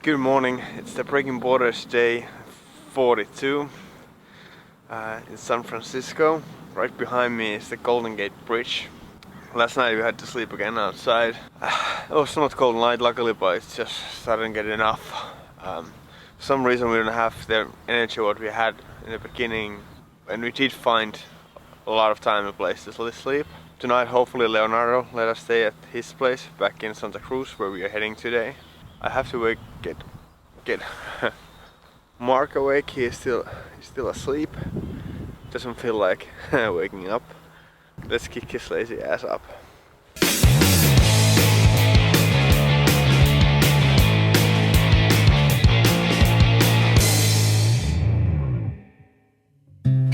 Good morning, it's the Breaking Borders day 42 in San Francisco. Right behind me is the Golden Gate Bridge. Last night we had to sleep again outside. It was not cold night luckily, but it's just starting to get enough. For some reason we don't have the energy what we had in the beginning, and we did find a lot of time and place to sleep. Tonight hopefully Leonardo let us stay at his place back in Santa Cruz where we are heading today. I have to get Mark awake. He's still asleep. Doesn't feel like waking up. Let's kick his lazy ass up.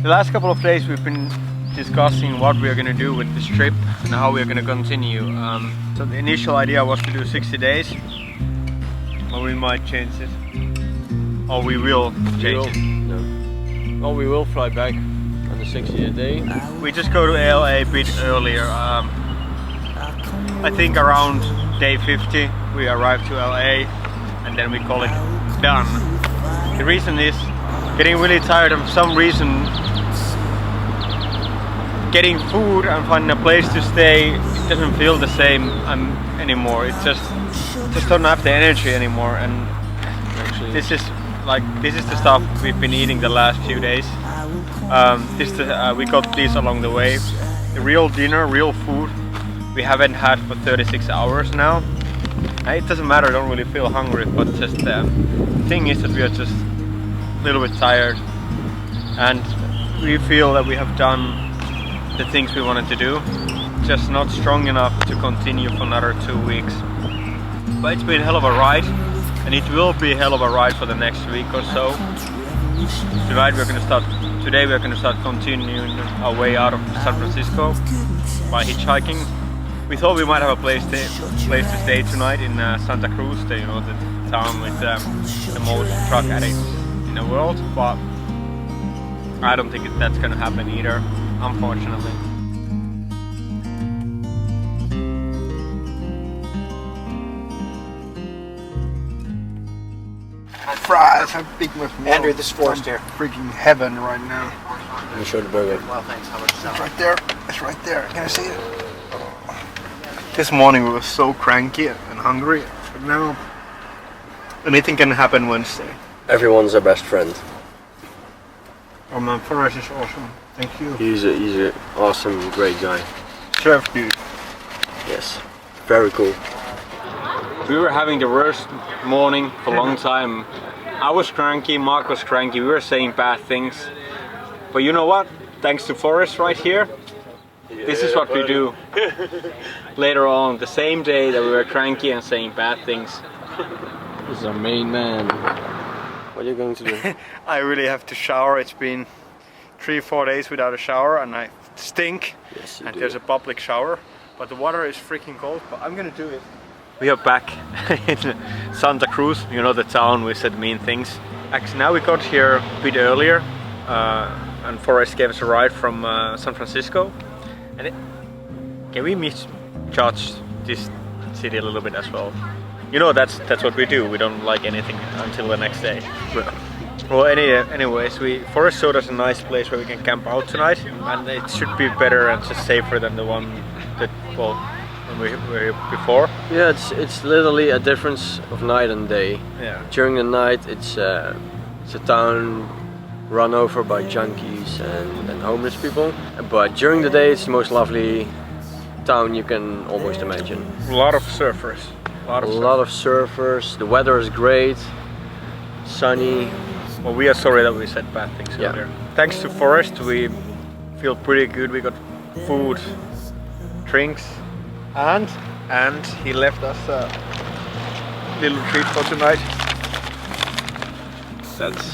The last couple of days we've been discussing what we are going to do with this trip and how we are going to continue. So the initial idea was to do 60 days, but we might change it. Or we will change it. No. Or we will fly back on the 60th day. We just go to LA a bit earlier. I think around day 50 we arrive to LA and then we call it done. The reason is getting really tired of some reason. Getting food and finding a place to stay, it doesn't feel the same anymore. It's just don't have the energy anymore. And actually, this is the stuff we've been eating the last few days. We got these along the way. The real dinner, real food, we haven't had for 36 hours now. It doesn't matter. I don't really feel hungry, but just the thing is that we are just a little bit tired, and we feel that we have done the things we wanted to do, just not strong enough to continue for another 2 weeks. But it's been a hell of a ride, and it will be a hell of a ride for the next week or so. Today we're going to start continuing our way out of San Francisco by hitchhiking. We thought we might have a place to stay tonight in Santa Cruz, the town with the most truck addicts in the world, but I don't think that's going to happen either, unfortunately. Fries, how big much more? Andrew, this forest here. Freaking heaven right now. Let me show the burger. Well, thanks. How much is It's right there. It's right there. Can I see it? This morning we were so cranky and hungry, but now anything can happen Wednesday. Everyone's our best friend. Oh man, Forrest is awesome. Thank you. He's an awesome, great guy. Chef dude. Yes, very cool. We were having the worst morning for a long time. I was cranky, Mark was cranky, we were saying bad things. But you know what? Thanks to Forrest right here, this is what we do. Later on, the same day that we were cranky and saying bad things. This is our main man. What are you going to do? I really have to shower. It's been 3-4 days without a shower and I stink. Yes, you and do. There's a public shower, but the water is freaking cold, but I'm gonna do it. We are back in Santa Cruz, the town we said mean things. Actually now we got here a bit earlier and Forrest gave us a ride from San Francisco. And can we misjudge this city a little bit as well? That's what we do. We don't like anything until the next day. Well, anyways, Forrest showed us a nice place where we can camp out tonight, and it should be better and just safer than the one that when we were here before. Yeah, it's literally a difference of night and day. Yeah. During the night, it's a town run over by junkies and homeless people. But during the day, it's the most lovely town you can almost imagine. A lot of surfers. A lot of surfers. The weather is great, sunny. Well, we are sorry that we said bad things earlier. Thanks to Forrest, we feel pretty good. We got food, drinks, and he left us a little treat for tonight. That's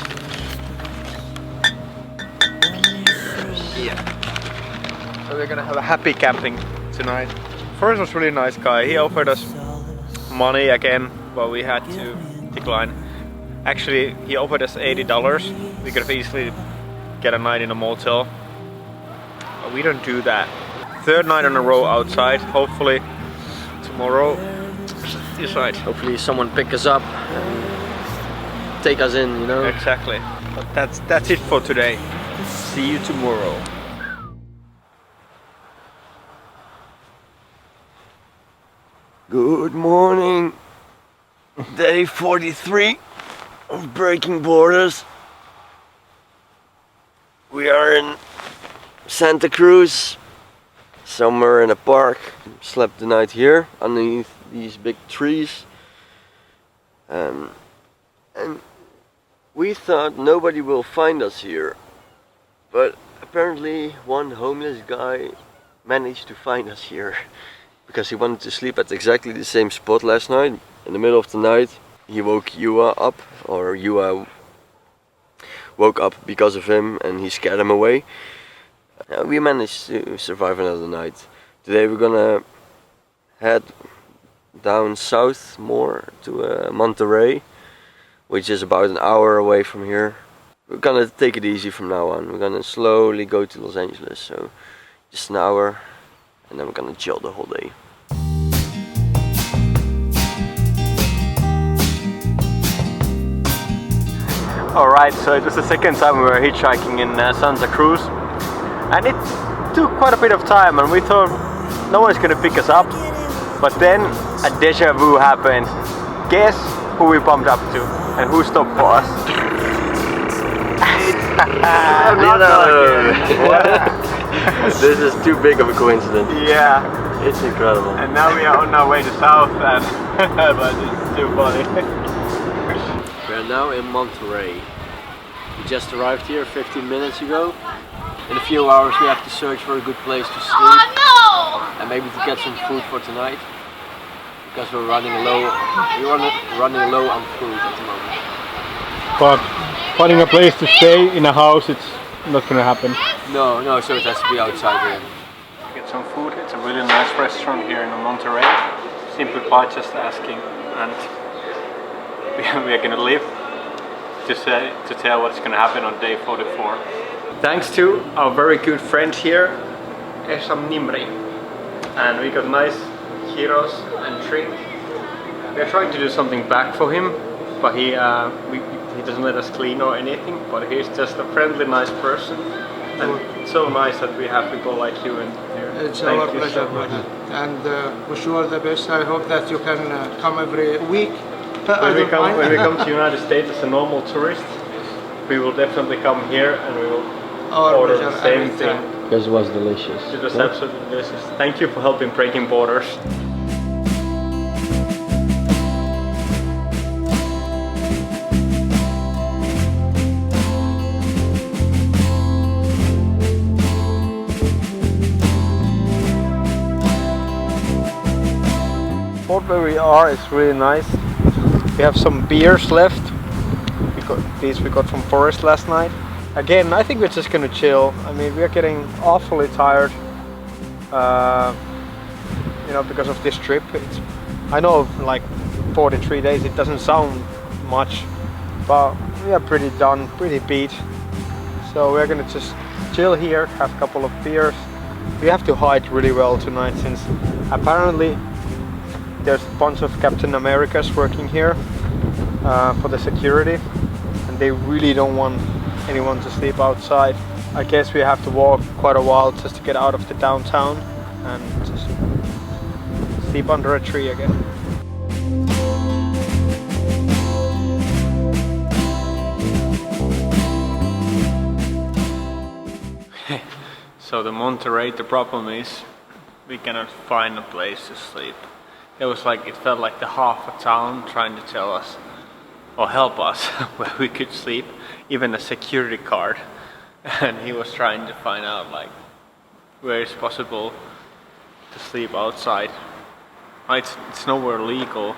so we're gonna have a happy camping tonight. Forrest was a really nice guy. He offered us money again, but we had to decline. Actually, he offered us $80. We could have easily get a night in a motel, but we don't do that. Third night in a row outside. Hopefully tomorrow inside. Hopefully someone pick us up and take us in, you know. Exactly. But that's it for today. See you tomorrow. Good morning. Day 43 of Breaking Borders. We are in Santa Cruz, somewhere in a park. Slept the night here underneath these big trees. And we thought nobody will find us here. But apparently one homeless guy managed to find us here. Because he wanted to sleep at exactly the same spot last night. In the middle of the night, he woke Juha up, or Juha woke up because of him, and he scared him away. We managed to survive another night. Today we're gonna head down south more to Monterey, which is about an hour away from here. We're gonna take it easy from now on. We're gonna slowly go to Los Angeles, so just an hour. And then we're gonna chill the whole day. Alright, so it was the second time we were hitchhiking in Santa Cruz. And it took quite a bit of time, and we thought no one's gonna pick us up. But then a deja vu happened. Guess who we bumped up to and who stopped for us? This is too big of a coincidence. Yeah. It's incredible. And now we are on our way to south, and but it's too funny. We are now in Monterey. We just arrived here 15 minutes ago. In a few hours we have to search for a good place to sleep. Oh no! And maybe to get some food for tonight. Because we're running low. Running low on food at the moment. But finding a place to stay in a house, it's not gonna happen. No, so it has to be outside here. Get some food. It's a really nice restaurant here in Monterey. Simply by just asking, and we are gonna leave to tell what's gonna happen on day 44. Thanks to our very good friend here, Esam Nimri, and we got nice gyros and drink. We are trying to do something back for him, but he doesn't let us clean or anything. But he's just a friendly, nice person. And it's so nice that we have people like you in here. It's our pleasure, brother. And wish you all the best. I hope that you can come every week. When we come to the United States as a normal tourist, we will definitely come here and we will order the same thing. Because it was delicious. It was absolutely delicious. Thank you for helping Breaking Borders. Where we are is really nice. We have some beers left. These we got from Forest last night. Again, I think we're just gonna chill. I mean, we are getting awfully tired, you know, because of this trip. I know, like 43 days, it doesn't sound much, but we are pretty done, pretty beat. So we're gonna just chill here, have a couple of beers. We have to hide really well tonight, since apparently there's a bunch of Captain Americas working here for the security, and they really don't want anyone to sleep outside. I guess we have to walk quite a while just to get out of the downtown and just sleep under a tree again. So the Monterey, the problem is we cannot find a place to sleep. It felt like the half a town trying to tell us or help us where we could sleep, even a security guard. And he was trying to find out like where it's possible to sleep outside. It's nowhere legal.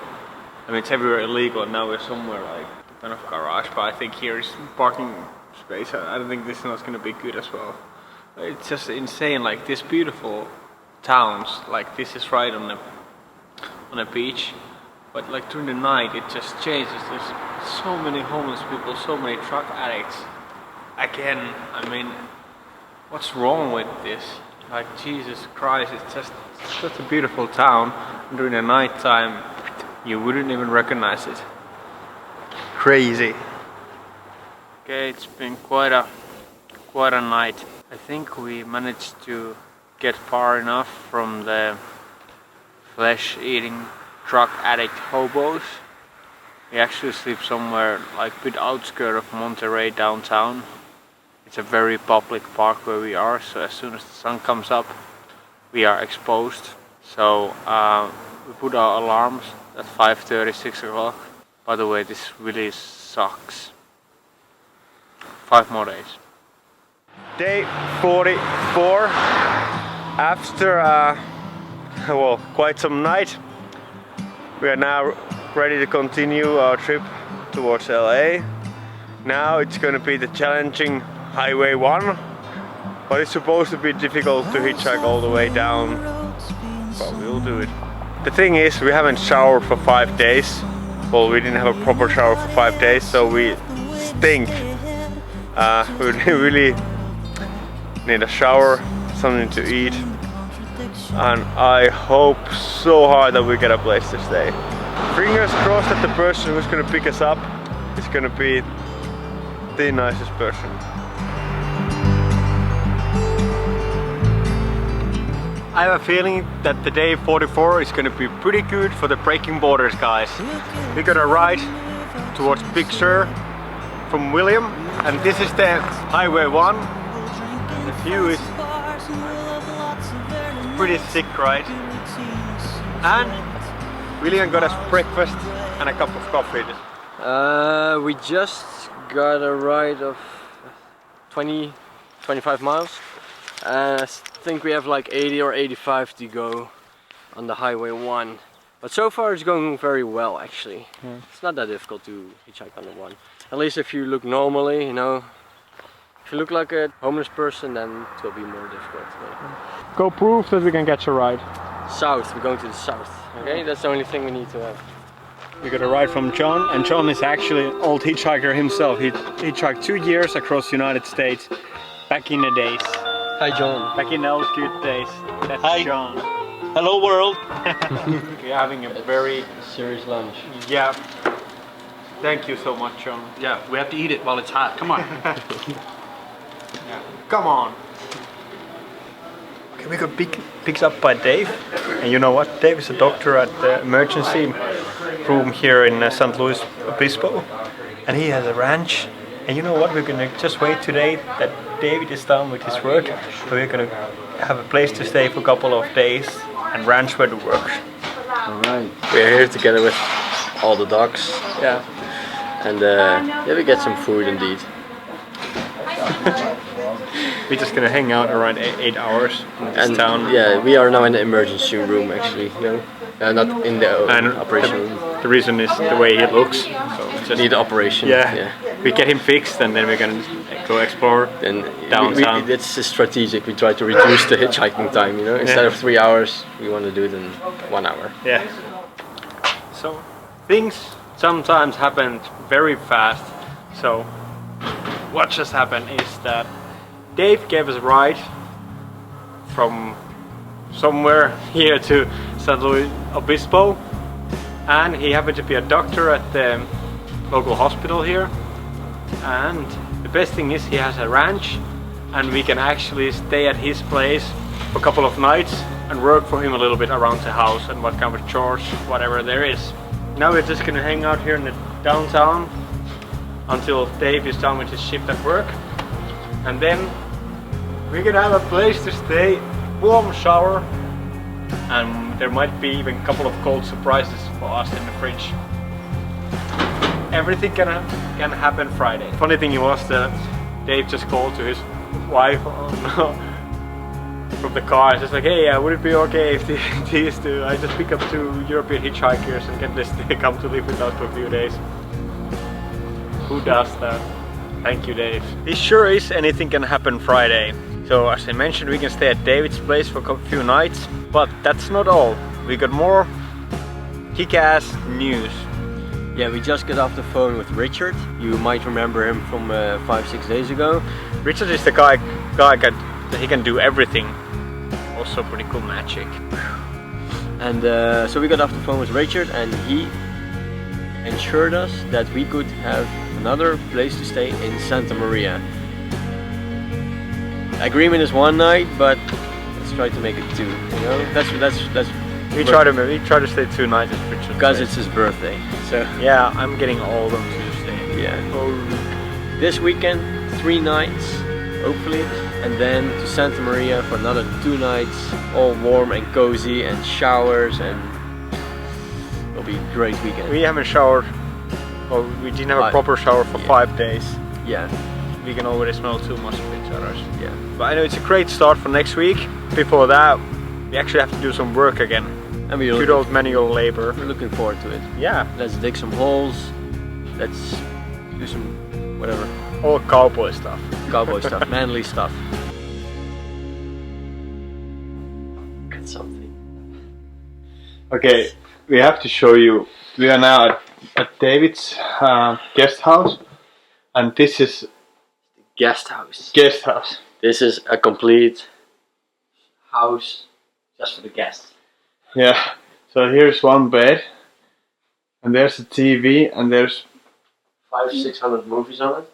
I mean, it's everywhere illegal, and now we're somewhere like kind of garage, but I think here is parking space. I don't think this is not going to be good as well. It's just insane, like these beautiful towns, like this is right on a beach, but like during the night it just changes. There's so many homeless people, so many drug addicts. Again, I mean, what's wrong with this? Like, Jesus Christ, it's just such a beautiful town, and during the night time you wouldn't even recognize it. Crazy. Okay, it's been quite a night. I think we managed to get far enough from the flesh-eating drug addict hobos. We actually sleep somewhere like a bit outskirts of Monterey downtown. It's a very public park where we are, so as soon as the sun comes up we are exposed. So we put our alarms at 5:30, 6 o'clock. By the way, this really sucks. 5 more days. Day 44. After well, quite some night, we are now ready to continue our trip towards LA. Now it's gonna be the challenging Highway 1, but it's supposed to be difficult to hitchhike all the way down, but we'll do it. The thing is, we haven't showered for 5 days. Well, we didn't have a proper shower for 5 days, so we stink. We really need a shower, something to eat, and I hope so hard that we get a place to stay. Fingers crossed that the person who's gonna pick us up is gonna be the nicest person. I have a feeling that the day 44 is gonna be pretty good for the Breaking Borders guys. We got a ride towards Big Sur from William, and this is the Highway 1. The view is pretty sick, right? And William got us breakfast and a cup of coffee. We just got a ride of 20-25 miles. I think we have like 80 or 85 to go on the Highway 1. But so far it's going very well actually. Yeah. It's not that difficult to hitchhike on the 1. At least if you look normally, you know. If you look like a homeless person, then it will be more difficult. But go prove that we can catch a ride. South, we're going to the south. Okay, that's the only thing we need to have. We got a ride from John, and John is actually an old hitchhiker himself. He hitchhiked 2 years across the United States back in the days. Hi John. Back in those good days. That's Hi. John. Hello world! We're having a very serious lunch. Yeah. Thank you so much, John. Yeah, we have to eat it while it's hot. Come on. Yeah. Come on. Okay, we got picked up by Dave, and you know what? Dave is a doctor at the emergency room here in St. Louis Obispo, and he has a ranch. And you know what? We're gonna just wait today that David is done with his work, so we're gonna have a place to stay for a couple of days and ranch where to work. Alright. We're here together with all the dogs. Yeah. And yeah, we get some food indeed. We're just gonna hang out around 8 hours in this town. Yeah, we are now in the emergency room actually, you know? Not in the operation room. The reason is the way he looks. So just need operation. Yeah. We get him fixed, and then we're gonna go explore downtown. It's strategic. We try to reduce the hitchhiking time, you know? Instead of 3 hours, we want to do it in 1 hour. Yeah. So things sometimes happen very fast. So what just happened is that Dave gave us a ride from somewhere here to St. Louis Obispo, and he happened to be a doctor at the local hospital here. And the best thing is he has a ranch, and we can actually stay at his place for a couple of nights and work for him a little bit around the house and what kind of chores, whatever there is. Now we're just gonna hang out here in the downtown until Dave is done with his shift at work, and then we're gonna have a place to stay, warm shower, and there might be even a couple of cold surprises for us in the fridge. Everything can happen Friday. Funny thing was that Dave just called to his wife from the car. It's just like, hey, would it be okay if these two, I just pick up 2 European hitchhikers and get this to come to live with us for a few days? Who does that? Thank you, Dave. It sure is anything can happen Friday. So as I mentioned, we can stay at David's place for a few nights, but that's not all. We got more kick-ass news. Yeah, we just got off the phone with Richard. You might remember him from 5-6 days ago. Richard is the guy he can do everything. Also pretty cool magic. And so we got off the phone with Richard, and he ensured us that we could have another place to stay in Santa Maria. Agreement is 1 night, but let's try to make it 2. You know, that's. We try to stay 2 nights at Richard's because place. it's his birthday. So yeah, I'm getting all of them to stay. yeah. This weekend, 3 nights, hopefully, and then to Santa Maria for another 2 nights, all warm and cozy and showers, and it'll be a great weekend. We haven't showered, or we didn't have a proper shower for 5 days. Yeah. We can already smell too much of each other. Yeah. But I know it's a great start for next week. Before that, we actually have to do some work again. And good old manual labor. We're looking forward to it. Yeah. Let's dig some holes. Let's do some whatever. All cowboy stuff. Cowboy stuff, manly stuff. Get something. Okay, we have to show you. We are now at David's guest house, and this is Guest house. guest house. This is a complete house just for the guests. Yeah. So here's one bed, and there's a TV, and there's 500-600 movies on it.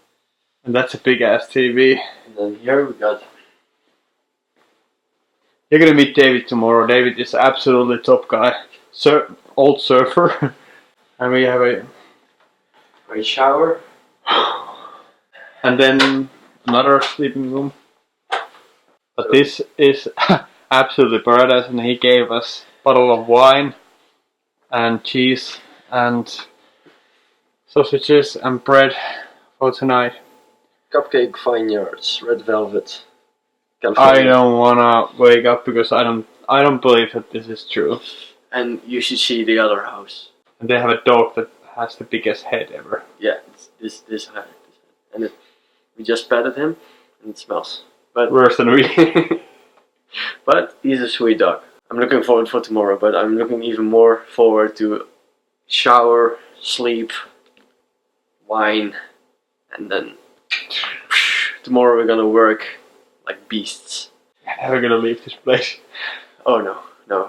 and that's a big ass TV. And then here we got. You're gonna meet David tomorrow. David is absolutely top guy, old surfer, and we have a Great shower. and then another sleeping room. But this is absolutely paradise, and he gave us a bottle of wine and cheese and sausages and bread for tonight. Cupcake Vineyards, red velvet. I California. don't wanna wake up because I don't believe that this is true. And you should see the other house. And they have a dog that has the biggest head ever. Yeah, it's this head. And we just petted him, and it smells. But Worse than we. But he's a sweet dog. I'm looking forward for tomorrow, but I'm looking even more forward to shower, sleep, wine, and then tomorrow we're gonna work like beasts. Never gonna leave this place. Oh no,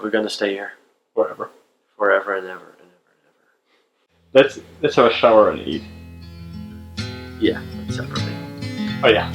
we're gonna stay here Forever. forever and ever and ever and Let's have a shower and eat. ever. Yeah, separately. Oh yeah.